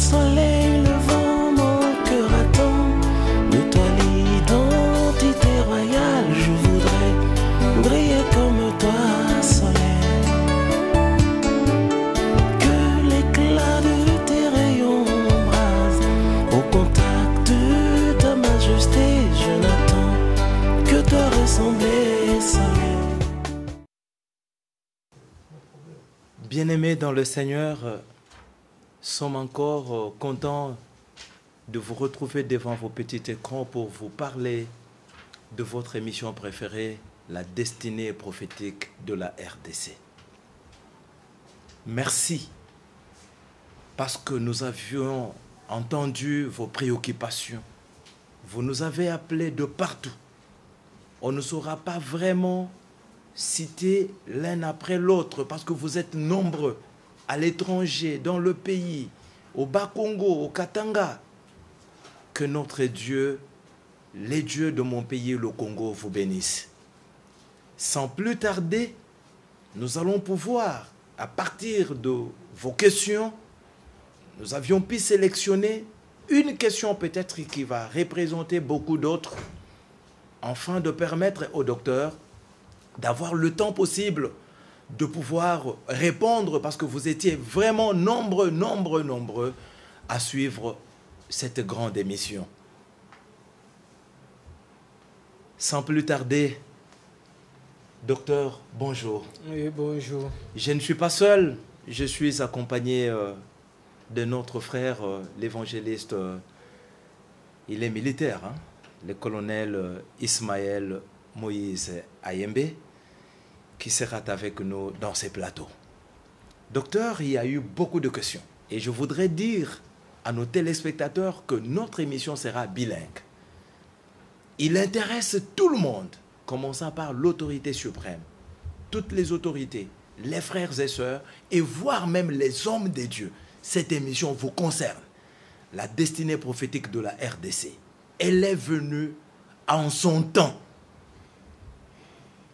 soleil levant, mon cœur attend de toi l'identité royale. Je voudrais briller comme toi, soleil. Que l'éclat de tes rayons m'embrase. Au contact de ta majesté, je n'attends que te ressembler, soleil. Bien-aimés dans le Seigneur, sommes encore contents de vous retrouver devant vos petits écrans pour vous parler de votre émission préférée, la destinée prophétique de la RDC. Merci, parce que nous avions entendu vos préoccupations. Vous nous avez appelés de partout. On ne saura pas vraiment citer l'un après l'autre parce que vous êtes nombreux à l'étranger, dans le pays, au Bas-Congo, au Katanga. Que notre Dieu, les dieux de mon pays, le Congo, vous bénissent. Sans plus tarder, nous allons pouvoir, à partir de vos questions, nous avions pu sélectionner une question peut-être qui va représenter beaucoup d'autres, afin de permettre au docteur d'avoir le temps possible de pouvoir répondre, parce que vous étiez vraiment nombreux à suivre cette grande émission. Sans plus tarder, docteur, bonjour. Oui, bonjour. Je ne suis pas seul, je suis accompagné de notre frère, l'évangéliste, il est militaire, hein, le colonel Ismaël Moïse Ayembe, qui sera avec nous dans ces plateaux. Docteur, il y a eu beaucoup de questions. Et je voudrais dire à nos téléspectateurs que notre émission sera bilingue. Il intéresse tout le monde, commençant par l'autorité suprême, toutes les autorités, les frères et sœurs, et voire même les hommes de Dieu. Cette émission vous concerne. La destinée prophétique de la RDC. Elle est venue en son temps.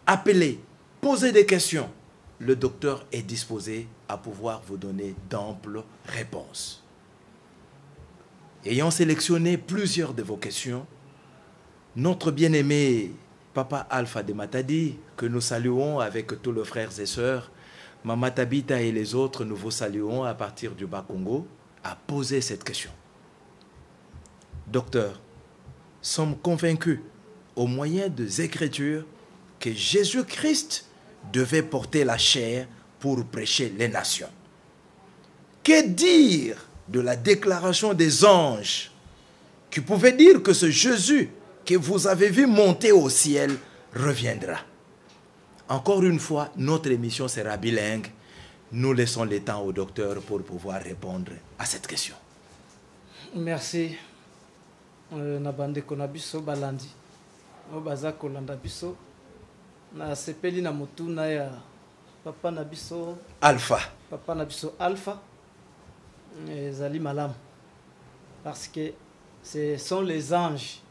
Appelez, posez des questions. Le docteur est disposé à pouvoir vous donner d'amples réponses. Ayant sélectionné plusieurs de vos questions, notre bien-aimé Papa Alpha de Matadi, que nous saluons avec tous les frères et sœurs, Mama Tabita et les autres, nous vous saluons à partir du Bas-Congo, a posé cette question. Docteur, sommes convaincus au moyen des Écritures que Jésus-Christ devait porter la chair pour prêcher les nations. Que dire de la déclaration des anges qui pouvaient dire que ce Jésus que vous avez vu monter au ciel reviendra? Encore une fois, notre émission sera bilingue. Nous laissons le temps au docteur pour pouvoir répondre à cette question. Merci. Nabande konabiso balandi. Obaza kolanda biso. Na sepeli na motuna ya papa nabiso Alpha. Papa nabiso Alpha. Zali malam. Parce que ce sont les anges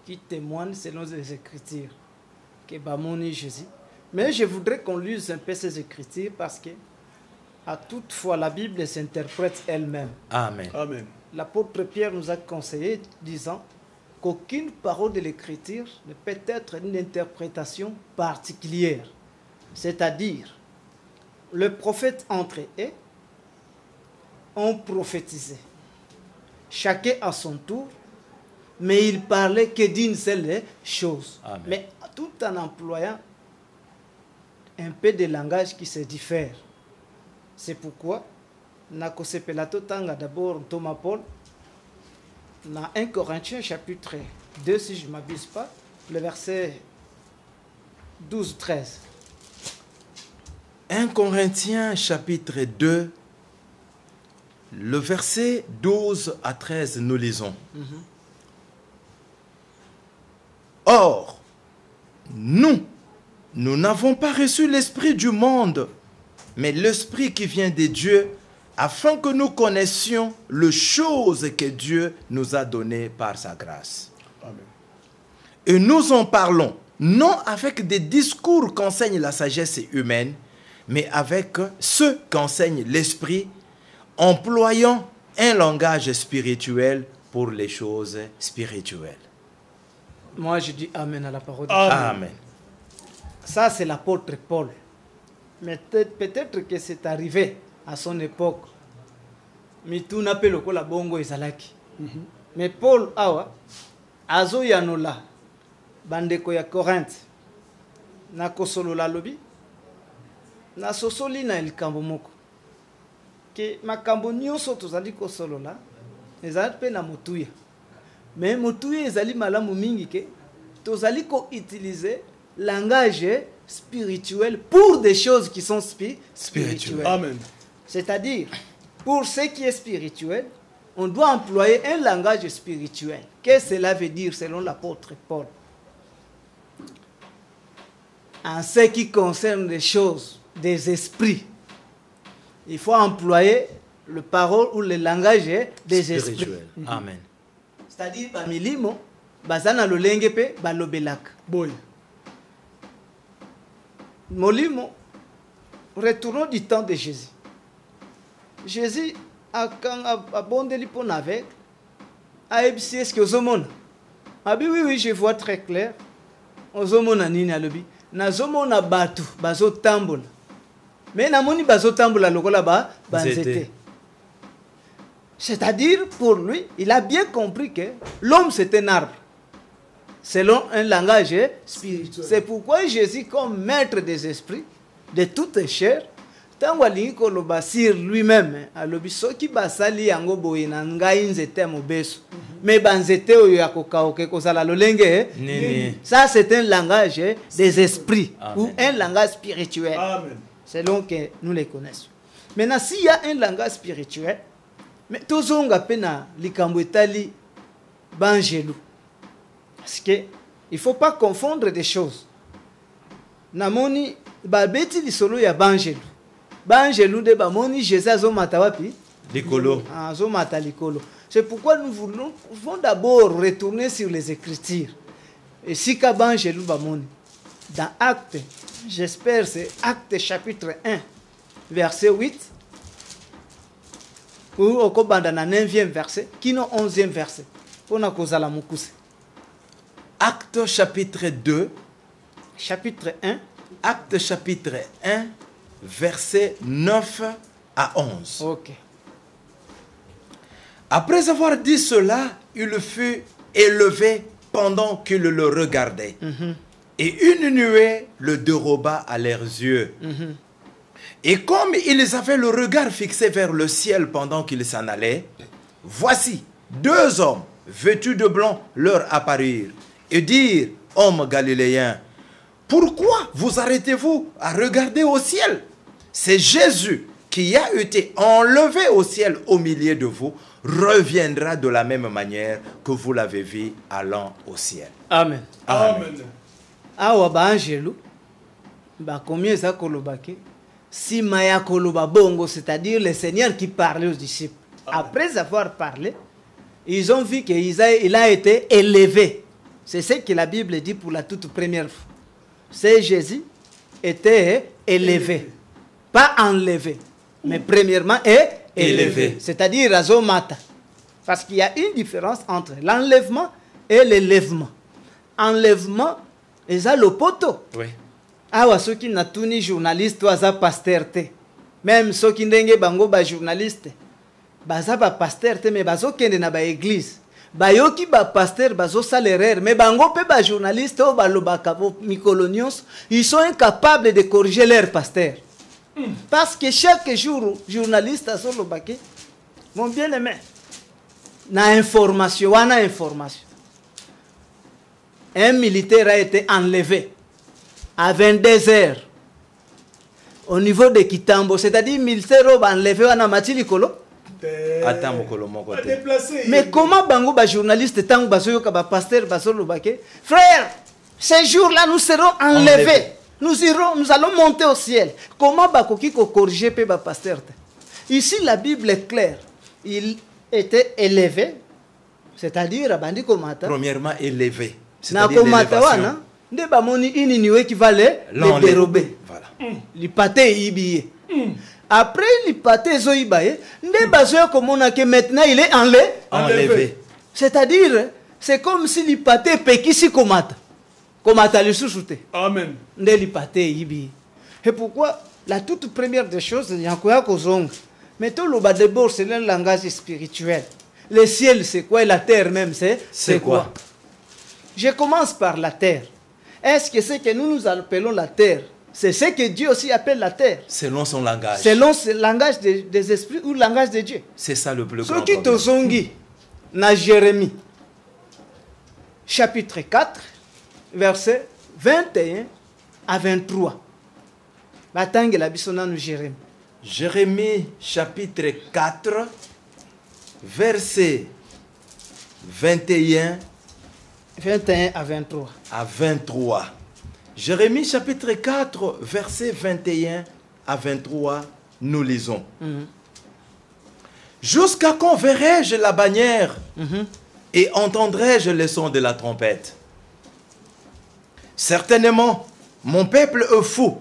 qui témoignent selon les Écritures que bamoni Jésus. Mais je voudrais qu'on lise un peu ces Écritures parce que à toute fois la Bible s'interprète elle-même. Amen. Amen. L'apôtre Pierre nous a conseillé disant qu'aucune parole de l'Écriture ne peut être une interprétation particulière. C'est-à-dire, le prophète entre eux ont prophétisé, chacun à son tour, mais il parlait que d'une seule chose. Amen. Mais tout en employant un peu de langage qui se diffère. C'est pourquoi, Nakose Pelato Tanga d'abord Thomas Paul, dans 1 Corinthiens chapitre 2, si je ne m'abuse pas, le verset 12-13. 1 Corinthiens chapitre 2, le verset 12 à 13, nous lisons. Or, nous n'avons pas reçu l'esprit du monde, mais l'esprit qui vient de Dieu, afin que nous connaissions les choses que Dieu nous a données par sa grâce. Amen. Et nous en parlons, non avec des discours qu'enseigne la sagesse humaine, mais avec ceux qu'enseigne l'esprit, employant un langage spirituel pour les choses spirituelles. Moi, je dis Amen à la parole de Dieu. Amen. Ça, c'est l'apôtre Paul. Mais peut-être que c'est arrivé à son époque. Mais tout n'a pas le la bongo et salaki. Mais Paul, awa, azo yanola, bandeko ya Corinthe, na kosolo la lobi, na sosoli na likambo moko. Que makambo nyonso tozali kosolo la, ezali pe na motuya. Mais motuya ezali malamu mingi ke, tozali ko utiliser langage spirituel pour des choses qui sont spirituelles. Amen. C'est-à-dire, pour ce qui est spirituel, on doit employer un langage spirituel. Qu'est-ce que cela veut dire selon l'apôtre Paul? En ce qui concerne les choses des esprits, il faut employer le parole ou le langage des esprits. Amen. C'est-à-dire, bamilimo, bazana lolenge pe balobelak. Boy. Molimo, retournons du temps de Jésus. Jésus a bondé pour avec, a ébissé est-ce que Ozomona. Ah oui, je vois très clair. Ozomona nini alobi. Na zomona batu, bazo tambola. Mais namoni bazo tambola lokola ba banzete. C'est-à-dire, pour lui, il a bien compris que l'homme c'est un arbre. Selon un langage spirituel. C'est pourquoi Jésus, comme maître des esprits, de toute chair, tant alingi koloba sur lui-même, alobi soki basali yango boye na ngai nzete mobeso. Mais banzete oyo ya kokaoke kozala lolenge. Ça c'est un langage des esprits. Amen. Ou un langage spirituel. Amen. Selon que nous les connaissons. Maintenant, s'il y a un langage spirituel, mais tozonga pena likambo etali banjelu. Parce que il faut pas confondre des choses. Namoni babeti lisolo ya banjelu. Banjelu de bamoni Jésus azomata wapi? Likolo. Azomata likolo. C'est pourquoi nous voulons d'abord retourner sur les Écritures. Et si ka banjelu bamoni dans Actes, j'espère c'est Actes chapitre 1 verset 8 ou au kobanda na 9e verset, qui non 11e verset. On a causé la mukuse. Actes chapitre 2. Chapitre 1. Actes chapitre 1, verset 9 à 11. Ok. Après avoir dit cela, il fut élevé pendant qu'il le regardait. Et une nuée le déroba à leurs yeux. Et comme ils avaient le regard fixé vers le ciel pendant qu'ils s'en allaient, voici 2 hommes vêtus de blanc leur apparurent et dirent: Hommes galiléens, pourquoi vous arrêtez-vous à regarder au ciel? C'est Jésus qui a été enlevé au ciel au milieu de vous, reviendra de la même manière que vous l'avez vu allant au ciel. Amen. Amen. Awa ba angelu ba combien ça kolobake si maya koloba bongo, c'est-à-dire le Seigneur qui parlait aux disciples. Après avoir parlé, ils ont vu qu'il a été élevé. C'est ce que la Bible dit pour la toute première fois. C'est Jésus était élevé. Pas enlevé, mais premièrement élevé. C'est-à-dire azomata. Parce qu'il y a une différence entre l'enlèvement et l'élèvement. Enlèvement, et ça le poteau. Oui. Awa ceux qui n'a tout ni journaliste, oisa pasteur te. Même ceux qui n'engagent bango ba journaliste. Baza ba pasteur te, mais bazo kende na ba église. Bayoki ba pasteur bazo salaire, mais bango pe ba journaliste o ba lobaka mikolonios, ils sont incapables de corriger leur pasteur. Parce que chaque jour, journaliste a son lobake, mon bien-aimé, na information, wana information. Un militaire a été enlevé à 22 heures au niveau de Kitambo, c'est-à-dire militaire a enlevé wana matilikolo. Mais comment bango ba journaliste tant baso ka ba pasteur baso lobake, frère, ces jours-là nous serons enlevés. Nous allons monter au ciel. Comment bakoki ko corriger pe ba pasteur? Ici la Bible est claire. Il était élevé, c'est-à-dire abandi komata. Premièrement élevé. Na komata wana nde ba moni ini niwe qui va le dérober. Voilà. Li paté ibiye. Après, il pâté zoïbaye. Ne bazoya comme on a que maintenant il est enlevé. C'est-à-dire, c'est comme si il pâté pekisi komata. Komata le sous-souté. Amen. Ne li pâté ibi. Et pourquoi la toute première des choses, il y a quoi qu'on mais tout le bas d'abord, c'est un langage spirituel. Le ciel, c'est quoi? Et la terre même, c'est quoi? Je commence par la terre. Est-ce que ce que nous appelons la terre, c'est ce que Dieu aussi appelle la terre? Selon son langage. Selon le langage des esprits ou le langage de Dieu. C'est ça le plus grand Ce qui problème. te zongi, na Jérémie, chapitre 4, versets 21 à 23. Batangue la bisonane Jérémie. Jérémie chapitre 4, verset 21 à 23. à 23. Jérémie chapitre 4, verset 21 à 23, nous lisons. Jusqu'à quand verrai-je la bannière et entendrai-je le son de la trompette? Certainement, mon peuple est fou.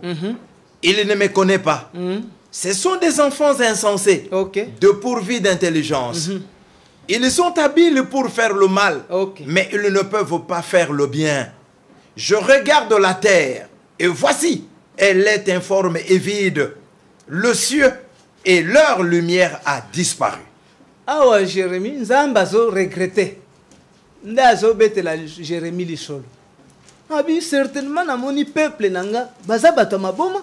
Il ne me connaît pas. Ce sont des enfants insensés, dépourvus d'intelligence. Ils sont habiles pour faire le mal, mais ils ne peuvent pas faire le bien. Je regarde la terre, et voici, elle est informe et vide. Le ciel et leur lumière a disparu. Ah ouais, Jérémie, Zambazo regretté. Ndazo bete la Jérémie lisol. Ah bien, certainement, dans mon peuple, nanga, bazabatama boma,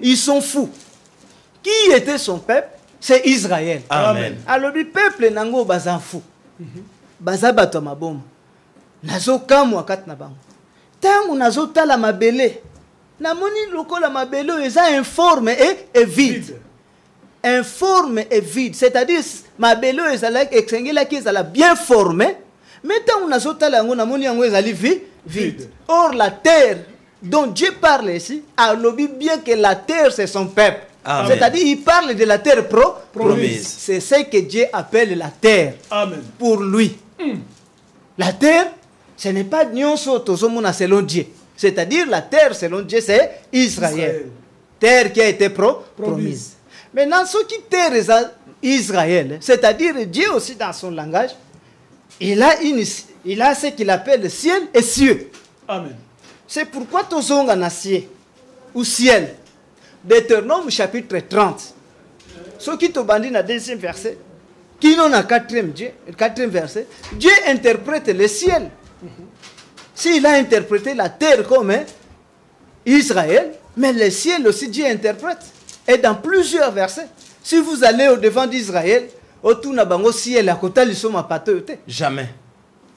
ils sont fous. Qui était son peuple? C'est Israël. Amen. Alors, le peuple nango bazan fou. Bazabatama boma. Nazo kamwa kat na bango. Tangu nazo tala mabele. Namoni lokola mabele eza informe et vide. Informe et vide. C'est-à-dire, mabele ezala exengela ki ezala bien formé. Mais tangu nazo tala yango namoni yango ezali vide. Or la terre dont Dieu parle ici, alors bien que la terre c'est son peuple. C'est-à-dire il parle de la terre promise. C'est ce que Dieu appelle la terre. Amen. Pour lui. La terre, ce n'est pas nyonso tozomona selon Dieu. C'est-à-dire la terre selon Dieu c'est Israël. Terre qui a été promise. Maintenant ce qui terre est Israël, c'est-à-dire Dieu aussi dans son langage, il a ce qu'il appelle ciel et cieux. Amen. C'est pourquoi tozonga na ciel ou ciel. Deutéronome chapitre 30. Ce qui te bandit dans le deuxième verset, qui non a quatrième verset, Dieu interprète le ciel. S'il a interprété la terre comme Israël, mais le ciel aussi Dieu interprète. Et dans plusieurs versets, si vous allez au devant d'Israël, autour na bango ciel à côté ils sont apatoté. Jamais.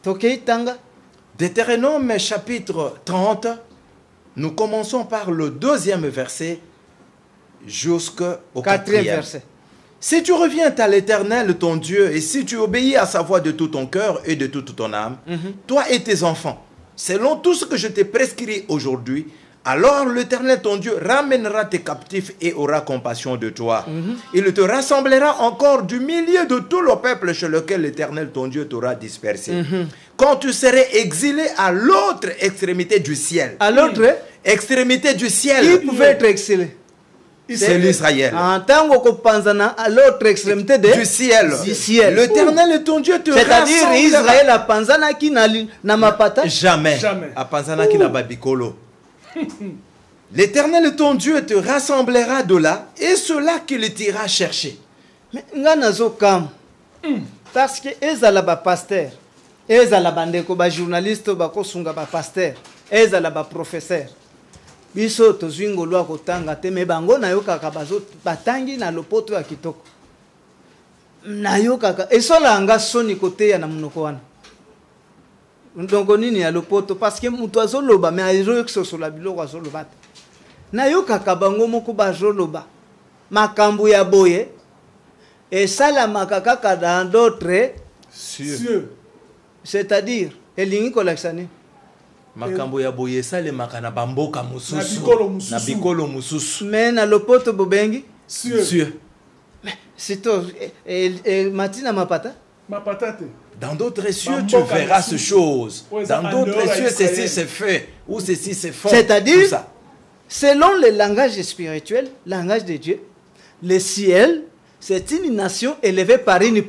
Tokei tanga. Deutéronome chapitre 30, nous commençons par le 2e verset jusqu'au 4e verset. Si tu reviens à l'Éternel ton Dieu et si tu obéis à sa voix de tout ton cœur et de toute ton âme, toi et tes enfants, selon tout ce que je t'ai prescrit aujourd'hui, alors l'Éternel ton Dieu ramènera tes captifs et aura compassion de toi. Il te rassemblera encore du milieu de tout le peuple chez lequel l'Éternel ton Dieu t'aura dispersé. Quand tu serais exilé à l'autre extrémité du ciel. À l'autre extrémité du ciel. Qui pouvait être exilé? C'est l'Israël. En tant que à l'autre extrémité du ciel. L'Éternel ton Dieu te rassemblera. C'est-à-dire Israël a panzana qui n'a mapata? Jamais. A panzana qui n'a babikolo. L'Éternel ton Dieu te rassemblera de là et cela qu'il t'ira chercher. Mais nganazo kam. Parce que ezala ba pasteur, ezala bandeko ba journaliste ba kosunga ba pasteur, ezala ba professeur. Biso tozwingo lwa kotanga te me bango na yo kaka bazo batangi na lopoto ya kitoko. Na yo kaka esola anga soni kote ya na munoko wana. Ndongo nini ya lopoto parce que mutu azoloba me azo sosola biloko azoloba. Na yo kaka bango moko bazoloba. Makambu ya boye esalamaka kaka dans d'autres cieux. C'est-à-dire elingi kolakisani makambo ya boye salemaka na bamboka mususu na bikolo mususu mais na lopoto bobengi cieux. C'est toi matina mapata te. Dans d'autres cieux, tu verras ces choses. Dans d'autres cieux, ceci c'est fait. Ou ceci c'est fort. C'est-à-dire, selon le langage spirituel, langage de Dieu, Le ciel, c'est une nation élevée par une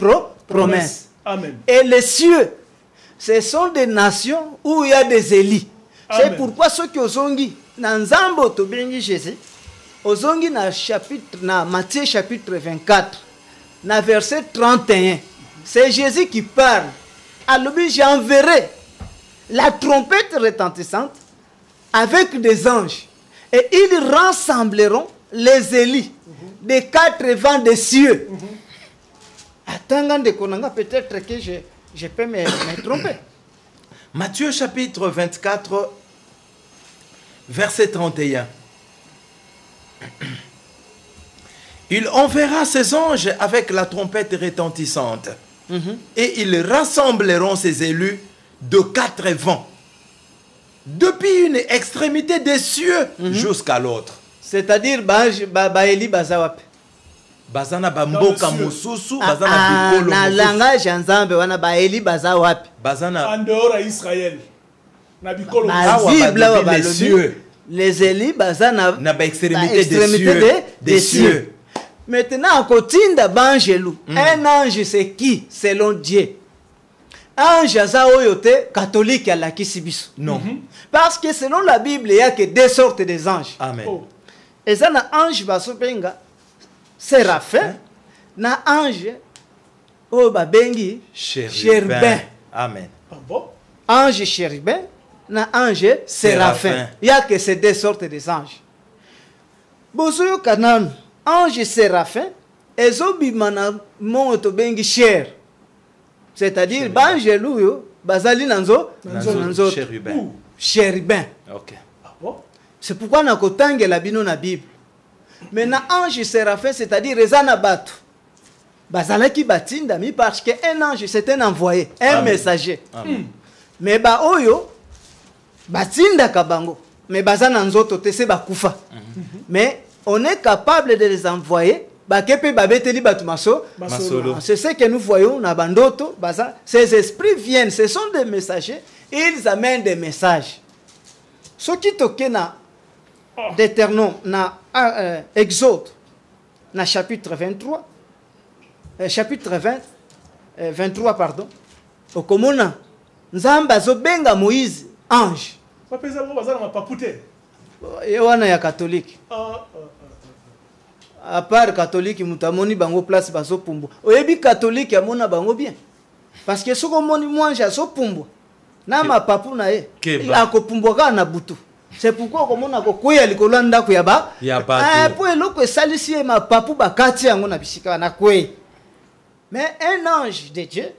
promesse. Amen. Et les cieux, ce sont des nations où il y a des élits. C'est pourquoi ceux qui ont dit, dans Nzambo to bengi Jésus, ozongi na chapitre na Matthieu chapitre 24, na verset 31. C'est Jésus qui parle. Alors j'enverrai la trompette retentissante avec des anges et ils rassembleront les élits des 4 vents des cieux. Attends, peut-être que je peux me tromper. Matthieu chapitre 24, verset 31. Il enverra ses anges avec la trompette retentissante. Et ils rassembleront ses élus de 4 vents, depuis une extrémité des cieux jusqu'à l'autre. C'est-à-dire, Baeli Bazawap. Bazana Bamboka Mosusu, Bazana Bikolo na langage Nzambe wana Baeli Bazawap. Bazana En dehors à Israël. Na Bikolo. les cieux. Les élus Bazana na ba extrémité des cieux. Maintenant, à côté d'Angelou, un ange c'est qui selon Dieu? Ange Azaoyote catholique à la Kisibiso. Non. Parce que selon la Bible, il n'y a que 2 sortes des anges. Amen. Et ça, na ange basopenga séraphin, na ange oh babengi chérubin. Amen. Ah bon? Ange chérubin, na ange séraphin. Il n'y a que ces 2 sortes des anges. Bozoyo kanan ange séraphin, ezobimana moto bengi cher. C'est-à-dire bangeluyo bazali nanzo chérubin. Chérubin. OK. Ah bon? C'est pourquoi na kotange la bino na Bible. Maintenant ange séraphin, c'est-à-dire rezana batu. Bazalaki batinda mi parce que un ange c'est un envoyé, un messager. Mais ba oyo batinda kabango. Mais bazana nzoto te se bakufa. Mais on est capable de les envoyer. C'est ce que nous voyons dans Bandoto. Ces esprits viennent, ce sont des messagers. Ils amènent des messages. Ce qui toque na Deutéronome, na Exode, na chapitre 23, chapitre 23, pardon. Au Komona, Nzamba zobenga Moïse ange. Et on est catholique. À part catholique, mutamoni bango place baso pumbo. Oyebi catholique amona bango bien. Parce que soko moni mwanja so pumbo. Na mapapu na ye. Akopumbo ka na butu. C'est pourquoi komona ko koya likolo ndako ya ba. Ya ba. Po eloko esalisi ye mapapu bakati yango na bisika na kwe. Mais un ange de Dieu,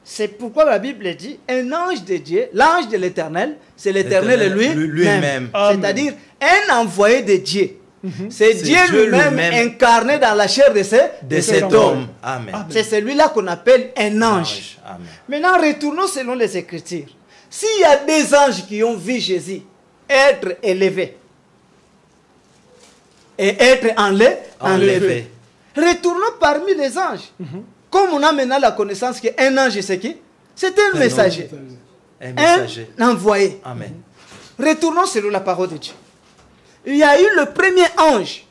c'est pourquoi la Bible dit un ange de Dieu, l'ange de l'Éternel, c'est l'Éternel lui-même. C'est-à-dire un envoyé de Dieu. C'est Dieu lui-même incarné dans la chair de cet homme. Amen. C'est celui-là qu'on appelle un ange. Amen. Maintenant, retournons selon les Écritures. S'il y a des anges qui ont vu Jésus être élevé et être enlevé, retournons parmi les anges. Comme on a maintenant la connaissance qu'un ange, c'est qui? C'est un messager. Un envoyé. Amen. Retournons selon la parole de Dieu. Il y a eu le premier ange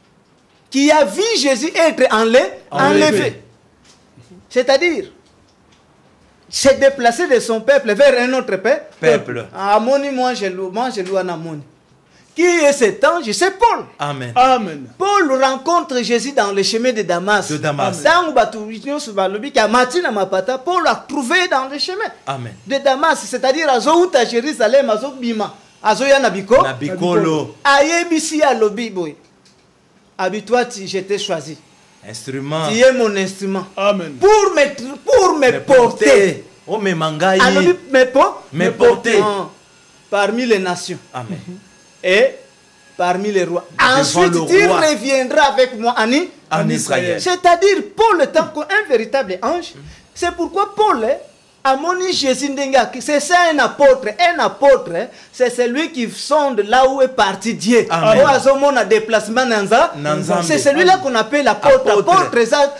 qui a vu Jésus être enlevé. C'est-à-dire, s'est déplacé de son peuple vers un autre peuple. Amoni, moi je loue Anamoni. Qui est cet ange? C'est Paul. Amen. Amen. Paul rencontre Jésus dans le chemin de Damas. Paul a trouvé dans le chemin de Damas. C'est-à-dire, à Jérusalem, à Bima. Azoya nabiko nabikolo ayebisi ya lobi boy habitoi je t'ai choisi instrument tu es mon instrument. Amen. Pour me porter oh me mangai alobi me porter parmi les nations. Amen. Et parmi les rois. Ensuite tu reviendras avec moi en Israël. C'est-à-dire Paul étant un véritable ange. C'est pourquoi Paul Amoni Jésus Ndenga, c'est ça un apôtre. Un apôtre, c'est celui qui sonde là où est parti Dieu. C'est celui-là qu'on appelle l'apôtre. Apôtre, ça,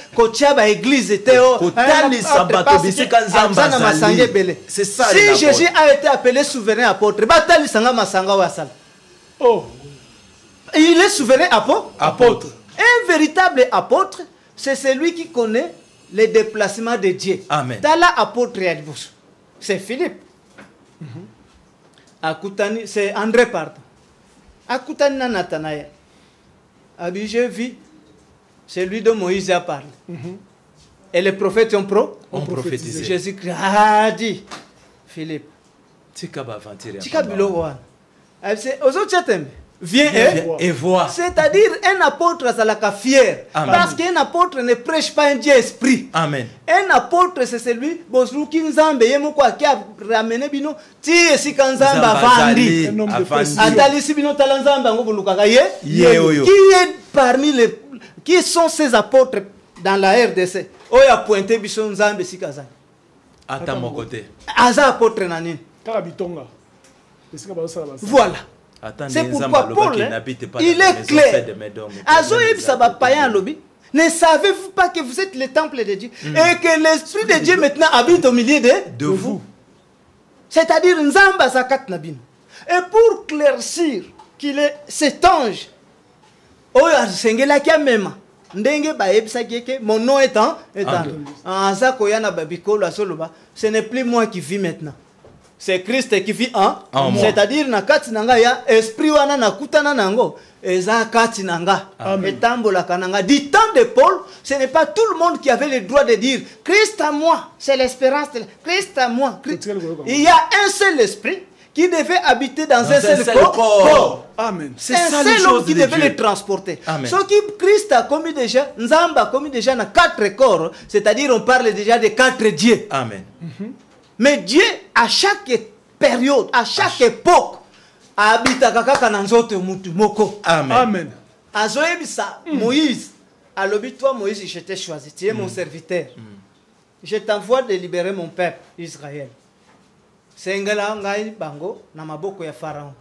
église était c'est ça. Si Jésus a été appelé souverain apôtre, il est souverain apôtre. Un véritable apôtre, c'est celui qui connaît les déplacements de Dieu. Amen. Tala apôtre Yadibus. C'est Philippe. Akutani, c'est André, pardon. Akutani na Nathanaël. Abi, j'ai vu celui dont Moïse a parlé. Et les prophètes ont prophétisé. Jésus-Christ a dit, Philippe, Tikaba aventure. viens et vois. C'est-à-dire un apôtre c'est fier. Amen. Parce qu'un apôtre ne prêche pas un Dieu esprit. Amen. Un apôtre c'est celui qui a ramené bino ti esika nzambe avandi. Atali bino tala nzambe ngo bulukaka ye. Qui est parmi les qui sont ces apôtres dans la RDC? Oyo a pointé biso nzambe sika zani. À mon côté. Aza apôtre nani? Voilà. C'est pourquoi Paul, il est clair. Azoïb Saba païen lobby. Ne savez-vous pas que vous êtes le temple de Dieu et que l'Esprit de Dieu maintenant habite au milieu de vous? C'est-à-dire Nzamba Zakat Nabin. Et pour claircir qu'il est cet ange, Oya Sengela Kiamema, Ndenge Baeb Sakeke, mon nom est en Azakoyana Babikola Soloba, ce n'est plus moi qui vis maintenant. C'est Christ qui vit en moi. C'est-à-dire nakati nanga ya esprit wana nakutana nango eza kati nanga etambola kananga. Du temps de Paul, ce n'est pas tout le monde qui avait le droit de dire Christ à moi, c'est l'espérance de Christ à moi. Il y a un seul esprit qui devait habiter dans un seul corps. Amen. C'est un seul homme qui devait le transporter. Ce qui Christ a commis déjà, Nzamba a commis déjà dans 4 corps, c'est-à-dire on parle déjà de 4 dieux. Amen. Mais Dieu, à chaque période, à chaque époque, habite à kaka nanzote mutu moko. Amen. Azoebisa Moïse, alobi toi Moïse, je t'ai choisi, tu es mon serviteur. Je t'envoie de libérer mon peuple Israël. Sengela ngai bango na maboko ya Pharaon.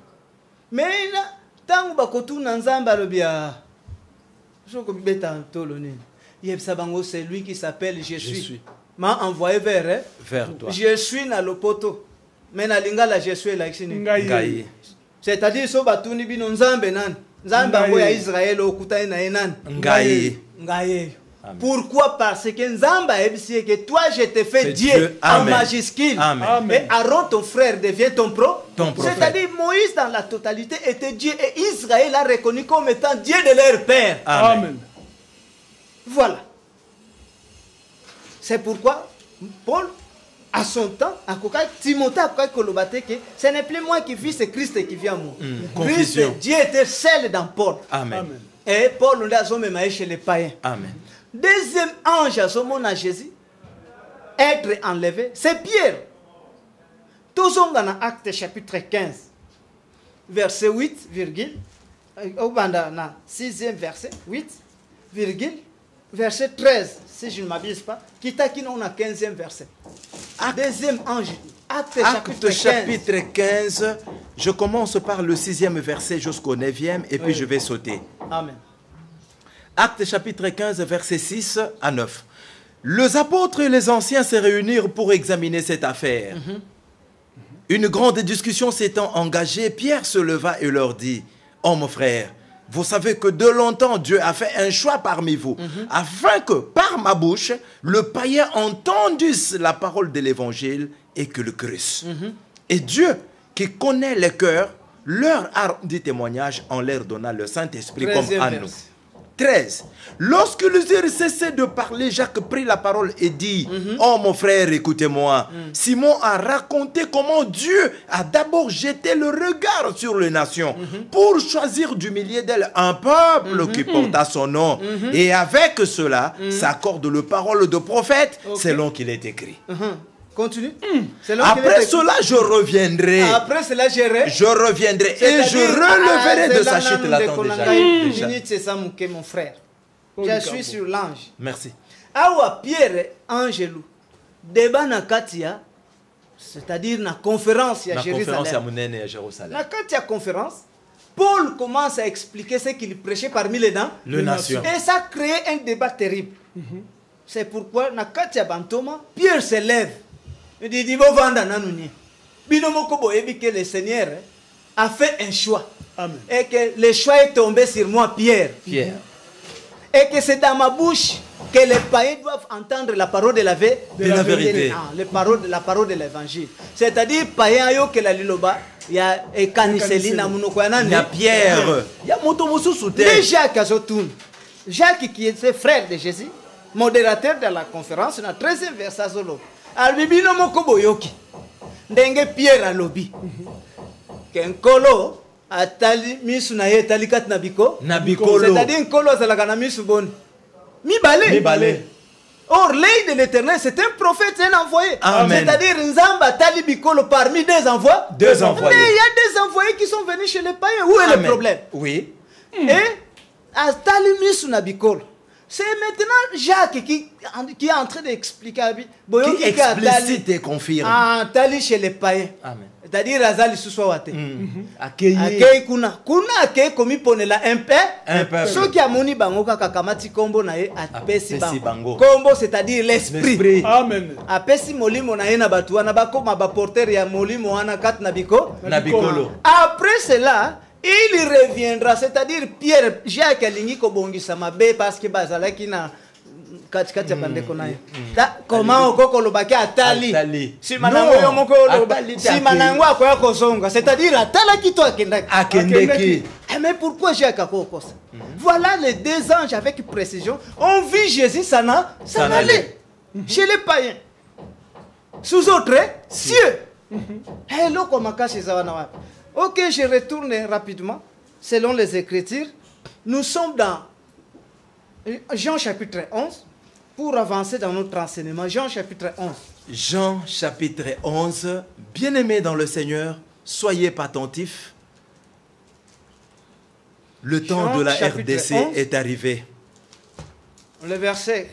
Mais là, tangu bakotu nanzamba alobia. Joko bibeta ntolo nini. Yebsa bango c'est lui qui s'appelle Je suis. M'a envoyé vers toi. Je suis na lopoto. Mais na lingala je suis là ici. C'est-à-dire so batuni bino nzambe nan. Nzambe ngo ya Israël okutai na enan. Ngaye. Pourquoi? Parce que Nzamba ebisi que toi je te fais Dieu en majuscule. Et Aaron ton frère devient ton prophète. C'est-à-dire Moïse dans la totalité était Dieu et Israël a reconnu comme étant Dieu de leur père. Amen. Voilà. C'est pourquoi Paul, à son temps, Timothée a dit que ce n'est plus moi qui vis, c'est Christ qui vit en moi. Christ, Dieu était seul dans Paul. Amen. Et Paul, on a même chez les païens. Amen. Deuxième ange à son moment à Jésus, être enlevé, c'est Pierre. Tous on dans Acte chapitre 15, verset 8, au 6e verset, 8, verset 13. Si je ne m'abuse pas, Kitakino on a 15e verset. Deuxième ange, Acte chapitre 15. Je commence par le 6e verset jusqu'au 9e et puis je vais sauter. Amen. Acte chapitre 15, verset 6 à 9. Les apôtres et les anciens se réunirent pour examiner cette affaire. Une grande discussion s'étant engagée, Pierre se leva et leur dit, « Oh mon frère, vous savez que de longtemps Dieu a fait un choix parmi vous, afin que par ma bouche, le païen entendisse la parole de l'évangile et que le crisse. Et Dieu, qui connaît les cœurs, leur a rendu témoignage en leur donnant le Saint-Esprit comme à nous. 13. Lorsque les eurent cessé de parler, Jacques prit la parole et dit, Oh mon frère, écoutez-moi. Simon a raconté comment Dieu a d'abord jeté le regard sur les nations pour choisir du milieu d'elles un peuple qui porta son nom. Et avec cela, s'accorde le parole de prophète selon qu'il est écrit. Continue. Après cela, je reviendrai. Après cela, je reviendrai et je releverai de sa chute la tente c'est ça, mon frère. Je suis sur l'ange. Merci. Awa Pierre, Angelou, débat na katia, c'est-à-dire na conférence à Jérusalem. Na katia conférence, Paul commence à expliquer ce qu'il prêchait parmi les nations. Et ça crée un débat terrible. C'est pourquoi na katia bantoma, Pierre se lève. Il dit, que le Seigneur a fait un choix. Amen. Et que le choix est tombé sur moi, Pierre. Et que c'est dans ma bouche que les païens doivent entendre la parole de la vérité. La parole de l'évangile. C'est-à-dire, païen ayo que la liloba, il y a Ekaniseli na munoko ya nani? Il y a Pierre. Il y a Motomosu sous terre. Et Jacques Azotoun. Jacques qui était frère de Jésus, modérateur de la conférence, dans le 13e verset Azolo. Albibino mokobo yoki. Ndenge Pierre alobi. Kenkolo atali misu na ye talikat nabiko. Nabikolo. C'est-à-dire nkolo azalaka na misu boni. Mi-balé. Or, l'œil de l'Éternel, c'est un prophète, c'est un envoyé. C'est-à-dire, Nzamba Talibikolo parmi des envoyés. Deux envoyés. Mais il y a des envoyés qui sont venus chez les païens. Où est le problème? Oui. Et à Talimisu Nabikolo, c'est maintenant Jacques qui est en train d'expliquer. Qui explicite et confirme. Ah, Tali chez les païens. Amen. C'est-à-dire, Azali Souswate. Accueillir. Kuna accueil comme il pone la un peuple. Ceux qui a moni bango kakamati kombo na ye apesi bango. Kombo c'est-à-dire l'esprit. Amen. Apesi molimo na ye na batu na bako mabaporter ya molimo wana kat nabiko. Nabikolo. Après cela, il reviendra, c'est-à-dire Pierre, Jacques alingi ko bongisa mabe parce que bazalaki na kati ya bandeko na ye. Comment okoko lobaki atali. Si manango yo moko loba. Si manango akoya kozonga, c'est-à-dire atala ki to akendaki. Mais pourquoi Jacques akokosa? Voilà les deux anges avec précision. On vit Jésus s'en aller chez les païens. Sous autres cieux. Hello komaka chez Zawanawa. Ok, je retourne rapidement. Selon les Écritures, nous sommes dans Jean chapitre 11. Pour avancer dans notre enseignement, Jean chapitre 11. Jean chapitre 11. Bien-aimés dans le Seigneur, soyez attentifs. Le temps Jean, de la chapitre RDC 11, est arrivé. Le verset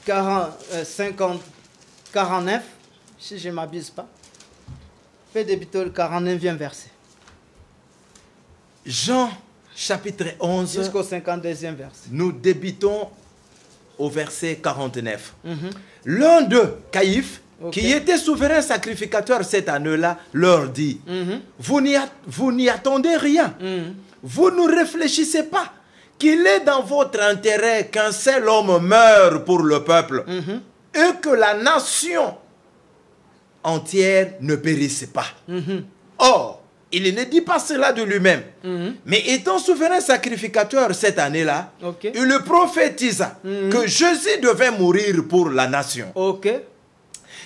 49, si je ne m'abuse pas. Fais débuter le 49e verset. Jean chapitre 11. Jusqu'au 52e verset. Nous débutons au verset 49. L'un d'eux, Caïphe, qui était souverain sacrificateur cette année-là, leur dit, vous n'y attendez rien. Vous ne réfléchissez pas qu'il est dans votre intérêt qu'un seul homme meure pour le peuple et que la nation entière ne périsse pas. Or, il ne dit pas cela de lui-même. Mais étant souverain sacrificateur cette année-là, il le prophétisa que Jésus devait mourir pour la nation.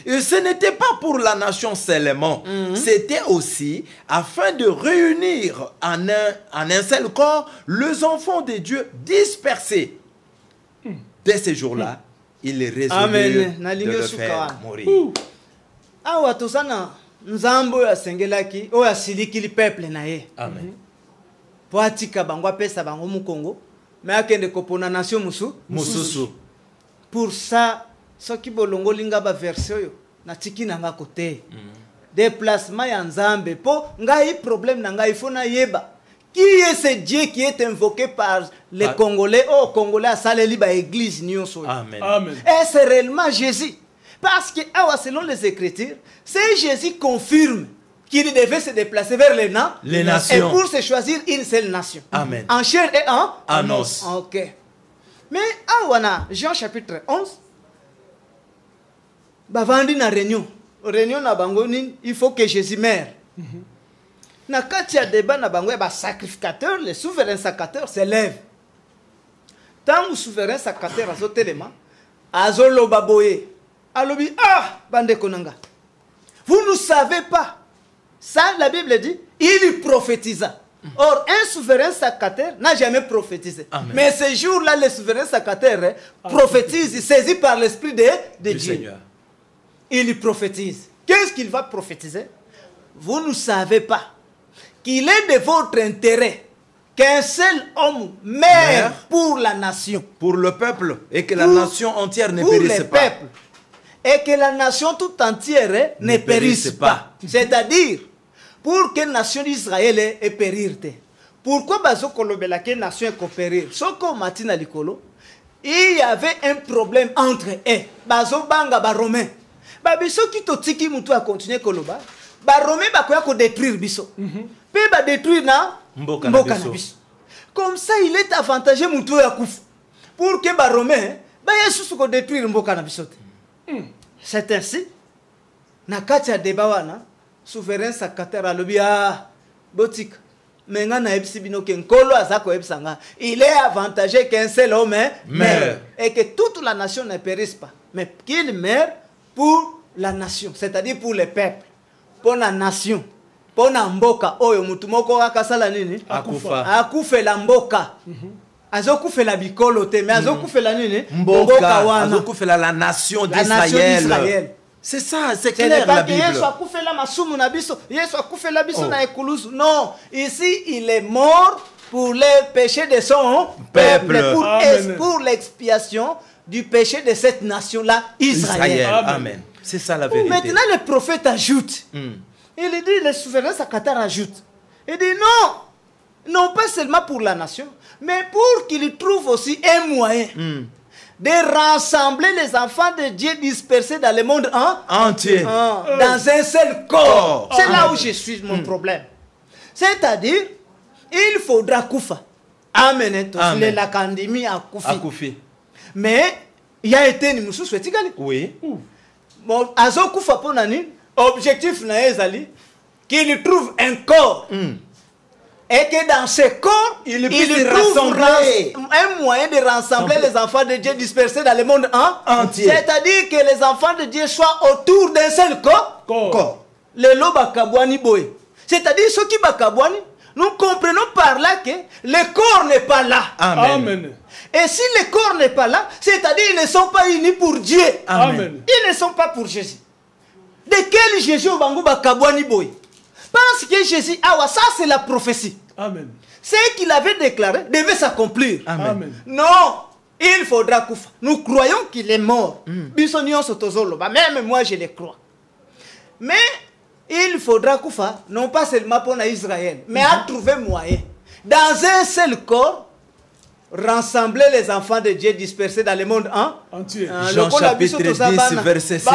Et ce n'était pas pour la nation seulement. C'était aussi afin de réunir en un seul corps les enfants de Dieu dispersés. Dès ce jour-là, il résolut de le faire mourir. Nzambo ya sengelaki o ya silikili peuple na ye. Amen. Po atika bango pesa bango mu Congo, mais akende kopona nation mususu. Pour ça, ce qui bolongo linga ba version yo na tiki na nga côté. Déplacement ya Nzambe po ngai problème na ngai fona yeba. Qui est ce Dieu qui est invoqué par les Congolais? Oh, Congolais à saleli ba église nyonso. Amen. Amen. Et c'est réellement Jésus. Parce que, selon les Écritures, c'est Jésus confirme qu'il devait se déplacer vers les nations. Et pour se choisir une seule nation. Amen. En chair et en os. Ok. Mais, Jean chapitre 11, bavandi na réunion. Réunion na bangoni, il faut que Jésus meure. Na kati ya débat na bango ba sacrificateur, le souverain sacrificateur s'élève. Tant le souverain sacrificateur azotelema, azoloba boye. Alobi, bande konanga. Vous ne savez pas. Ça, la Bible dit, il prophétisa. Or, un souverain sacrificateur n'a jamais prophétisé. Amen. Mais ce jour-là, le souverain sacrificateur prophétise, saisi par l'Esprit de Dieu. Seigneur. Il prophétise. Qu'est-ce qu'il va prophétiser? Vous ne savez pas qu'il est de votre intérêt qu'un seul homme meure pour la nation. Pour le peuple, et que la nation entière ne périsse pas. Peuples, et que la nation tout entière ne périsse pas. C'est-à-dire, pour que la nation d'Israël ait périr. Pourquoi la nation est périr? Il y avait un problème entre eux. Bazo banga ba romain. Ba biso ki to tiki mutu a continuer koloba. Ba romain ba koya ko détruire biso. Pe ba détruire na mboka na biso. Comme ça, il est avantagé Moutou Yakouf. Pour que les Romains, Yesu ko détruire Mboka na bisote. C'est ainsi. Nakati ya débat souverain Sakater alobi botika. Menga na ebisibino ke nkolo azako ebisanga. Il est avantagé qu'un seul homme meurt. Et que toute la nation ne périsse pas. Mais qu'il meurt pour la nation. C'est-à-dire pour le peuple. Pour la nation. Pour la mboka. Oyo mutumoko akasala nini? Akufela mboka. Azokufela bikolo te. Mais azokufela nini? Mboka wana. Azokufela la nation d'Israël. C'est ça, c'est clair la Bible. Non, ici il est mort pour les péchés de son peuple, pour l'expiation du péché de cette nation-là, Israël. Amen. C'est ça la vérité. Maintenant le prophète ajoute, il dit, le souverain Sakatar ajoute, il dit non pas seulement pour la nation, mais pour qu'il trouve aussi un moyen. De rassembler les enfants de Dieu dispersés dans le monde entier. Dans un seul corps. C'est là où je suis mon problème. C'est-à-dire, il faudra Koufa. Amen. La Kandimi à Koufi. Mais, il y a été une moussou souhaitigali. Oui. Bon, Azo Koufa pour Nani, objectif Naezali, qu'il trouve un corps. Et que dans ce corps, il trouve un moyen de rassembler les enfants de Dieu dispersés dans le monde entier. C'est-à-dire que les enfants de Dieu soient autour d'un seul corps. Le Lobakabwani Boy. C'est-à-dire ceux qui Bakabwani, nous comprenons par là que le corps n'est pas là. Amen. Et si le corps n'est pas là, c'est-à-dire qu'ils ne sont pas unis pour Dieu. Amen. Ils ne sont pas pour Jésus. De quel Jésus au Bangou Bakabwani Boy? Parce que Jésus, ça c'est la prophétie. Amen. Ce qu'il avait déclaré devait s'accomplir. Amen. Non, il faudra Koufa. Nous croyons qu'il est mort. Même moi je le crois. Mais il faudra Koufa, non pas seulement pour Israël, mais à trouver moyen. Dans un seul corps, rassembler les enfants de Dieu dispersés dans le monde entier. Jean chapitre 10, verset 16.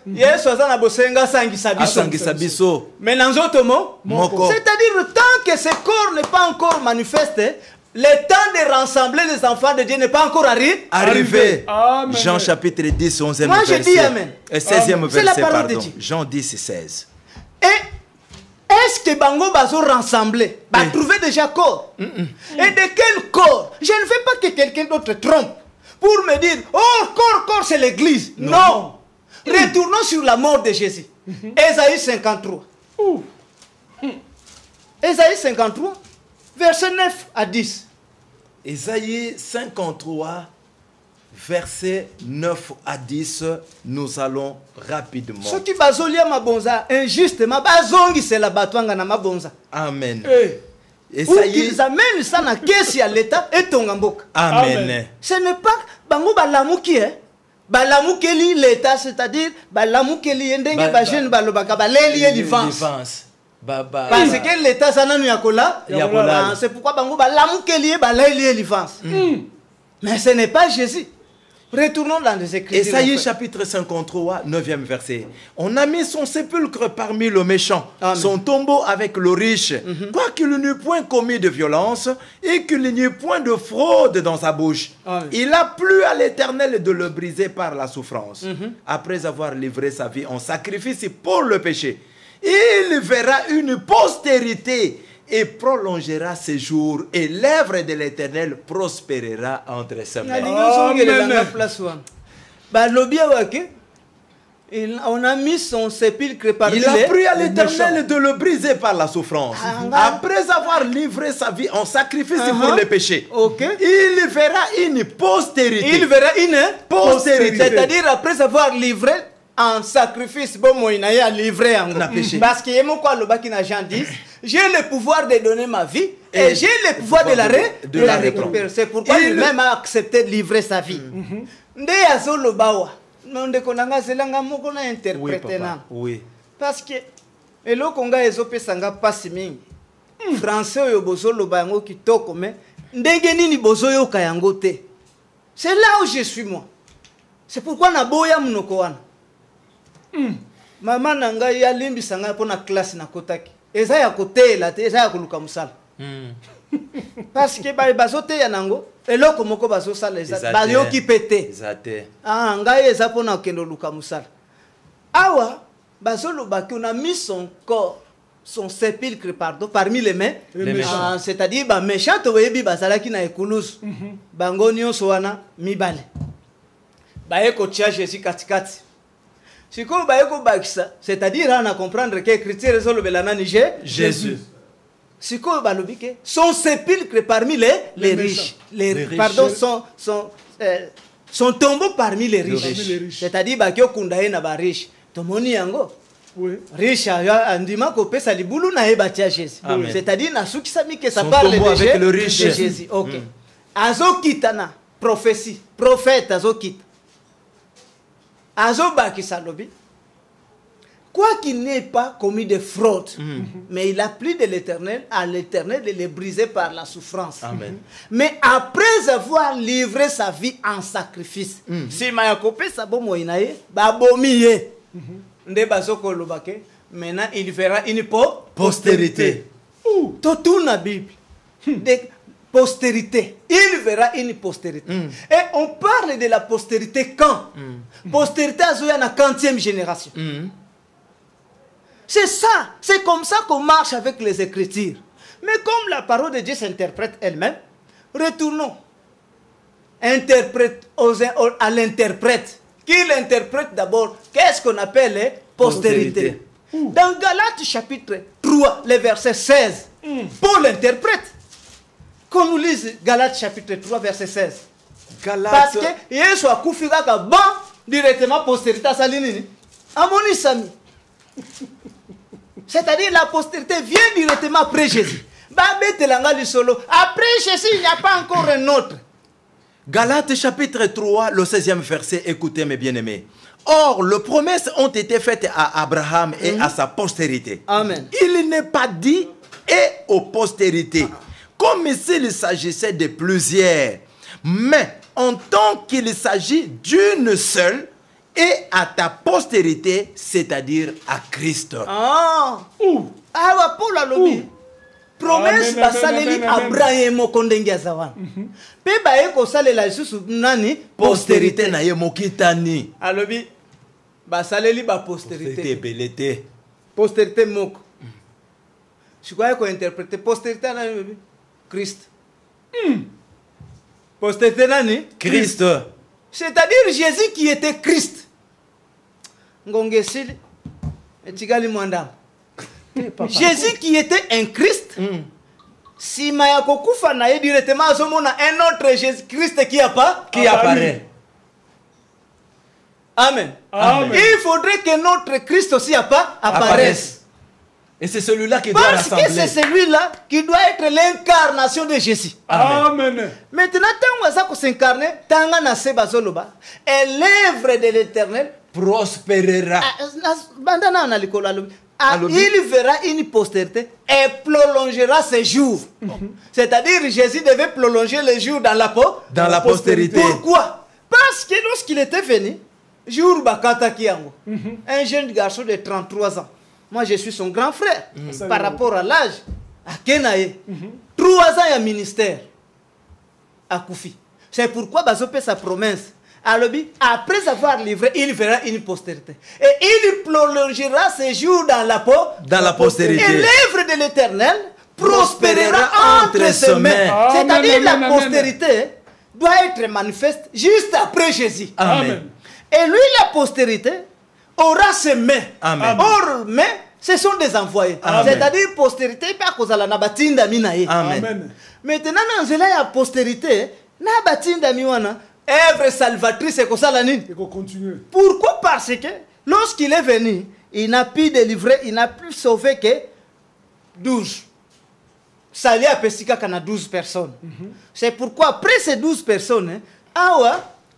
Yesu azana bosenga sangisa biso. Mais c'est-à-dire tant que ce corps n'est pas encore manifesté, le temps de rassembler les enfants de Dieu n'est pas encore arrivé. Jean chapitre 10, 11e verset. Moi je dis Amen. 16e verset, la parole pardon. de Dieu. Jean 10, 16. Et est-ce que Bango Bazo rassemblé va trouver déjà corps? Et de quel corps? Je ne veux pas que quelqu'un d'autre trompe pour me dire, oh, corps, c'est l'église. Non. Retournons sur la mort de Jésus. Ésaïe 53. Ésaïe 53, verset 9 à 10. Ésaïe 53, verset 9 à 10, nous allons rapidement. Ce qui bazolia mabonza injustement, bazongi c'est la batwanga na mabonza. Amen. Ou qu'ils amènent ça na caisse à l'État et Tongamboka. Amen. Ce n'est pas bango balamouki balamukeli l'État, c'est-à-dire balamukeli ndenge ba jeune balobaka baleli l'ivance. Parce que l'État ça nanu yakola, c'est pourquoi bango balamukeli baleli l'ivance. Mais ce n'est pas Jésus. Retournons dans les Écritures. Ésaïe chapitre 53, 9e verset. On a mis son sépulcre parmi le méchant, son tombeau avec le riche, quoiqu'il n'eût point commis de violence et qu'il n'y eût point de fraude dans sa bouche. Il a plu à l'Éternel de le briser par la souffrance. Après avoir livré sa vie en sacrifice pour le péché, il verra une postérité et prolongera ses jours, et l'œuvre de l'Éternel prospérera entre ses mains. On a mis son sépulcre par il a pris à l'Éternel de le briser par la souffrance. Après avoir livré sa vie en sacrifice pour le péché, il verra une postérité. Il verra une postérité. C'est-à-dire après avoir livré en sacrifice, il a livré en péché. Parce que j'ai le pouvoir de donner ma vie et j'ai le pouvoir de la récupérer. C'est pourquoi lui-même a accepté de livrer sa vie. Oui. Parce que eloko ezopesanga pasi mingi. Français oyo bozoloba yango kitoko mais ndenge nini bozoyoka yango te. C'est là où je suis moi. C'est pourquoi naboya munoko wana. Maman nanga ya limbisanga pona classe na kotaki. Eza ya kotela te, eza ya koluka musala. Parce que bazote yanango eloko moko bazosala eza bayoki pete. Ah ngai eza pona kendo luka musala. Awa bazoloba qu'on a mis son corps, son sépulcre pardon parmi les mains. C'est-à-dire ba méchant toyebi bazalaki na ekulusu. Bango nyonso wana mibale. Baye ko tia Jésus katikati. Siko baye ko bakisa, c'est-à-dire on a comprendre que écriture ezolobela nani Jésus. Siko balobike son sépulcre parmi les riches. Pardon, son tombeau parmi les riches. C'est-à-dire bakio kundaye na ba riche. Tomoni yango. Oui. Riche andima ko pesa libulu na eba tia Jésus. C'est-à-dire na sukisami que ça parle de Jésus. OK. Azokitana prophétie, prophète azokita. Azobakisa lobi. Quoi qu'il n'ait pas commis de fraude, mais il a pris de l'Éternel à l'Éternel de les briser par la souffrance. Amen. Mais après avoir livré sa vie en sacrifice, si Mayakope Sabo Moïnaye, Babomiye, Nde Bazoko Lobake, maintenant il verra une postérité. Tout la Bible. De postérité. Il verra une postérité. Et on parle de la postérité quand? Postérité à la 40e génération. C'est ça, c'est comme ça qu'on marche avec les Écritures. Mais comme la parole de Dieu s'interprète elle-même, retournons. Interprète à l'interprète. Qui l'interprète d'abord? Qu'est-ce qu'on appelle postérité? Dans Galates chapitre 3, le verset 16, Paul l'interprète. Qu'on nous lise Galates chapitre 3, verset 16. Parce que Yesu a kufika ka bon directement postérité à Salinini. Amoni Sami. C'est-à-dire la postérité vient directement après Jésus. Après Jésus, il n'y a pas encore un autre. Galates chapitre 3, le 16e verset, écoutez mes bien-aimés. Or, les promesses ont été faites à Abraham et à sa postérité. Amen. Il n'est pas dit et aux postérités, comme s'il s'agissait de plusieurs. Mais en tant qu'il s'agit d'une seule, et à ta postérité, c'est-à-dire à Christ. Ah, Paul a lobby. Promesse basaleli Abraham mokondengi azawan. Pe bae ko salela susu nani postérité na ye mokitani. Alobi basaleli ba postérité. Belete. Postérité moko. Je crois qu'on interprète postérité na Christ. Postérité nani Christ. C'est-à-dire Jésus qui était Christ. Jésus qui était un Christ. Si Mayako Koufa n'a directement un autre Jésus-Christ qui apparaît. Amen. Amen. Il faudrait que notre Christ aussi apparaisse. Et c'est celui-là qui doit rassembler. Parce que c'est celui-là qui doit être l'incarnation de Jésus. Amen. Maintenant, tant que ça s'incarne, tant que ça bazoloba, et l'œuvre de l'Éternel prospérera. Il verra une postérité et prolongera ses jours. C'est-à-dire Jésus devait prolonger les jours dans la postérité. Pourquoi? Parce que lorsqu'il était venu, jour Bakata Kiango, un jeune garçon de 33 ans. Moi, je suis son grand frère. Par rapport à l'âge, à Kenaye, 3 ans il y a ministère à Koufi. C'est pourquoi Bazopé sa promesse. Après avoir livré, il verra une postérité. Et il prolongera ses jours dans la postérité. Et l'œuvre de l'Éternel prospérera entre ses mains. C'est-à-dire la postérité doit être manifeste juste après Jésus. Amen. Et lui, la postérité, aura ses mains. Amen. Or, mains, ce sont des envoyés. C'est-à-dire postérité, pas cause à la nabatinda minae. Amen. Maintenant, dans la postérité, nabatinda miwana, œuvre salvatrice et ça la nuit. Pourquoi? Parce que lorsqu'il est venu, il n'a pu délivrer, il n'a pu sauver que 12. Ça y a pesika qu'on a 12 personnes. C'est pourquoi après ces 12 personnes,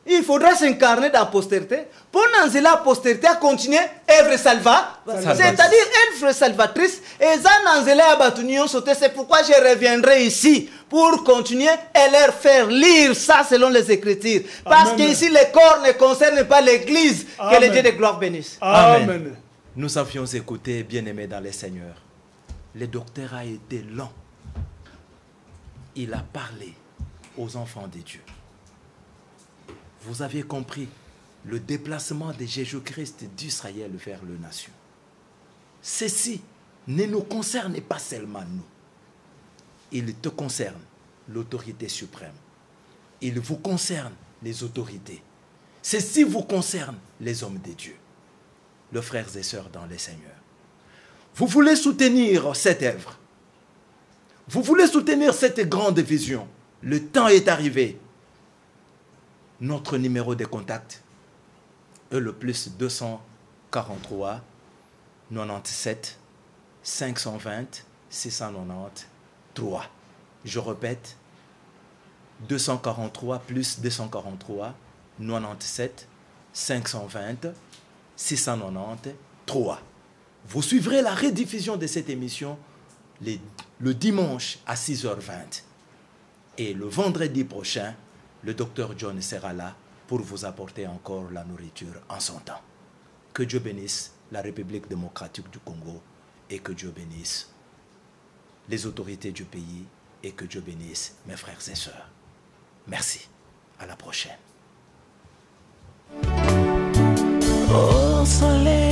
il faudra s'incarner dans la postérité. Pour que la postérité a continué œuvre salvatrice. C'est-à-dire œuvre salvatrice. Et c'est pourquoi je reviendrai ici pour continuer et leur faire lire ça selon les Écritures. Parce qu'ici, le corps ne concerne pas l'Église. Que le Dieu de gloire bénisse. Amen. Nous avions écouté, bien-aimés dans les Seigneurs. Le docteur a été long. il a parlé aux enfants de Dieu. Vous avez compris le déplacement de Jésus-Christ d'Israël vers les nations. Ceci ne nous concerne pas seulement nous. Il te concerne, l'autorité suprême. Il vous concerne, les autorités. Ceci vous concerne, les hommes de Dieu, les frères et sœurs dans le Seigneur. Vous voulez soutenir cette œuvre. Vous voulez soutenir cette grande vision. Le temps est arrivé. Notre numéro de contact est le plus 243 97 520 693. Je répète, 243 plus 243 97 520 693. Vous suivrez la rediffusion de cette émission le dimanche à 6h20. Et le vendredi prochain, le docteur John sera là pour vous apporter encore la nourriture en son temps. Que Dieu bénisse la République démocratique du Congo et que Dieu bénisse les autorités du pays et que Dieu bénisse mes frères et sœurs. Merci. À la prochaine. Au soleil.